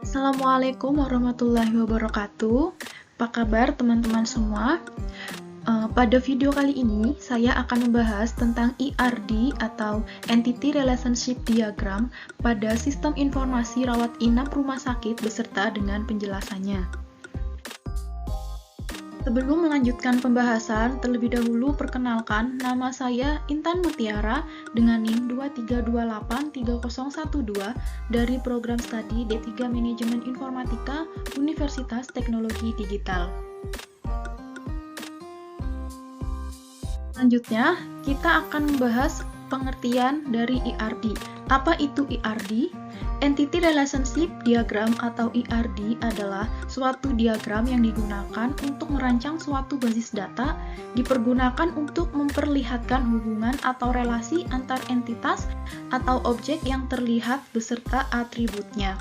Assalamualaikum warahmatullahi wabarakatuh. Apa kabar teman-teman semua? Pada video kali ini, saya akan membahas tentang ERD atau Entity Relationship Diagram pada sistem informasi rawat inap rumah sakit beserta dengan penjelasannya. Sebelum melanjutkan pembahasan, terlebih dahulu perkenalkan, nama saya Intan Mutiara dengan NIM 23283012 dari program studi D3 Manajemen Informatika Universitas Teknologi Digital. Selanjutnya, kita akan membahas pengertian dari ERD. Apa itu ERD? Entity Relationship Diagram atau ERD adalah suatu diagram yang digunakan untuk merancang suatu basis data, dipergunakan untuk memperlihatkan hubungan atau relasi antar entitas atau objek yang terlihat beserta atributnya.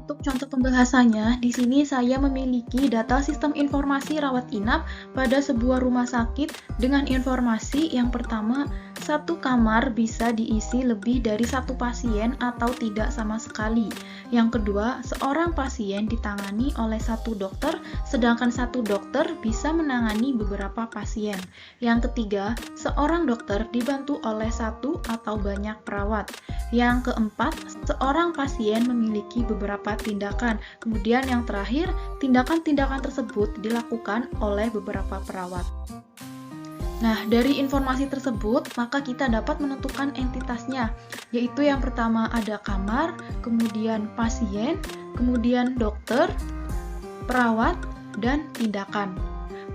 Untuk contoh pembahasannya, di sini saya memiliki data sistem informasi rawat inap pada sebuah rumah sakit dengan informasi yang pertama, satu kamar bisa diisi lebih dari satu pasien atau tidak sama sekali. Yang kedua, seorang pasien ditangani oleh satu dokter, sedangkan satu dokter bisa menangani beberapa pasien. Yang ketiga, seorang dokter dibantu oleh satu atau banyak perawat. Yang keempat, seorang pasien memiliki beberapa tindakan. Kemudian yang terakhir, tindakan-tindakan tersebut dilakukan oleh beberapa perawat. Nah, dari informasi tersebut, maka kita dapat menentukan entitasnya, yaitu yang pertama ada kamar, kemudian pasien, kemudian dokter, perawat, dan tindakan.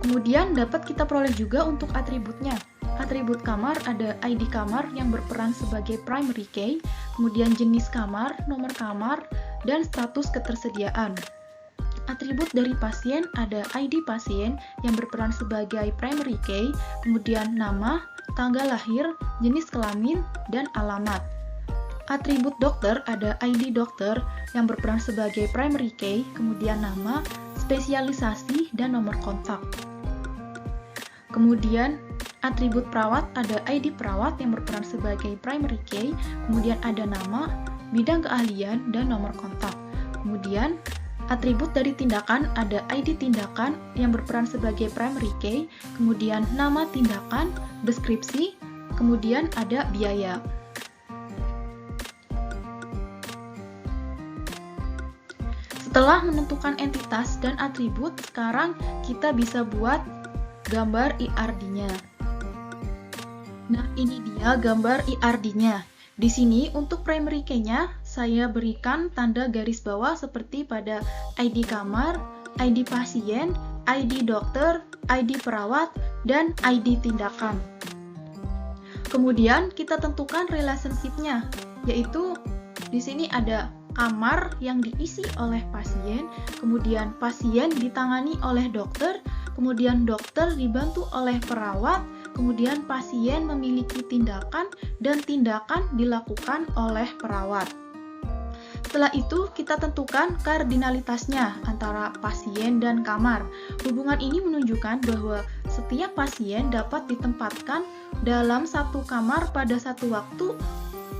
Kemudian dapat kita peroleh juga untuk atributnya. Atribut kamar ada ID kamar yang berperan sebagai primary key, kemudian jenis kamar, nomor kamar, dan status ketersediaan. Atribut dari pasien ada ID pasien yang berperan sebagai primary key, kemudian nama, tanggal lahir, jenis kelamin, dan alamat. Atribut dokter ada ID dokter yang berperan sebagai primary key, kemudian nama, spesialisasi, dan nomor kontak. Kemudian atribut perawat ada ID perawat yang berperan sebagai primary key, kemudian ada nama, bidang keahlian, dan nomor kontak. Kemudian atribut dari tindakan ada ID tindakan yang berperan sebagai primary key, kemudian nama tindakan, deskripsi, kemudian ada biaya. Setelah menentukan entitas dan atribut, sekarang kita bisa buat gambar ERD-nya. Nah, ini dia gambar ERD-nya. Di sini untuk primary key-nya saya berikan tanda garis bawah seperti pada ID kamar, ID pasien, ID dokter, ID perawat, dan ID tindakan. Kemudian kita tentukan relationship-nya, yaitu di sini ada kamar yang diisi oleh pasien, kemudian pasien ditangani oleh dokter, kemudian dokter dibantu oleh perawat, kemudian pasien memiliki tindakan dan tindakan dilakukan oleh perawat. Setelah itu, kita tentukan kardinalitasnya antara pasien dan kamar. Hubungan ini menunjukkan bahwa setiap pasien dapat ditempatkan dalam satu kamar pada satu waktu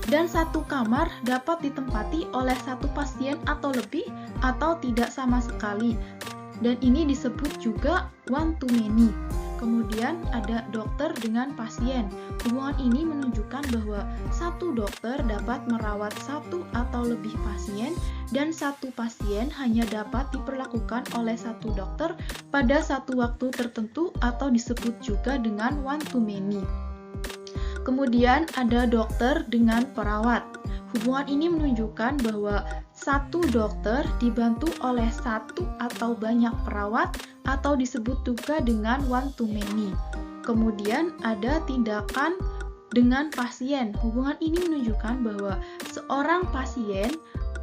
dan satu kamar dapat ditempati oleh satu pasien atau lebih atau tidak sama sekali. Dan ini disebut juga one to many. Kemudian ada dokter dengan pasien. Hubungan ini menunjukkan bahwa satu dokter dapat merawat satu atau lebih pasien dan satu pasien hanya dapat diperlakukan oleh satu dokter pada satu waktu tertentu atau disebut juga dengan one to many. Kemudian ada dokter dengan perawat. Hubungan ini menunjukkan bahwa satu dokter dibantu oleh satu atau banyak perawat atau disebut juga dengan one to many. Kemudian ada tindakan dengan pasien. Hubungan ini menunjukkan bahwa seorang pasien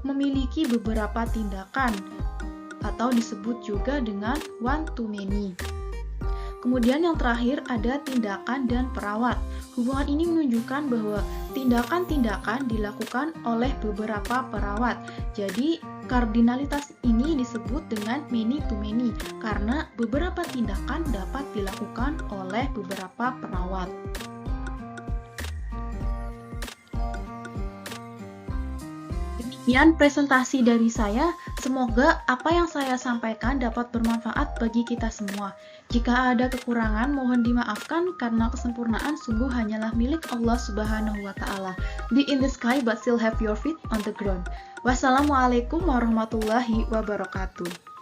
memiliki beberapa tindakan atau disebut juga dengan one to many. Kemudian yang terakhir ada tindakan dan perawat. Hubungan ini menunjukkan bahwa tindakan-tindakan dilakukan oleh beberapa perawat. Jadi, kardinalitas ini disebut dengan many to many karena beberapa tindakan dapat dilakukan oleh beberapa perawat. Sekian presentasi dari saya. Semoga apa yang saya sampaikan dapat bermanfaat bagi kita semua. Jika ada kekurangan, mohon dimaafkan karena kesempurnaan sungguh hanyalah milik Allah Subhanahu wa Ta'ala. Be in the sky but still have your feet on the ground. Wassalamualaikum warahmatullahi wabarakatuh.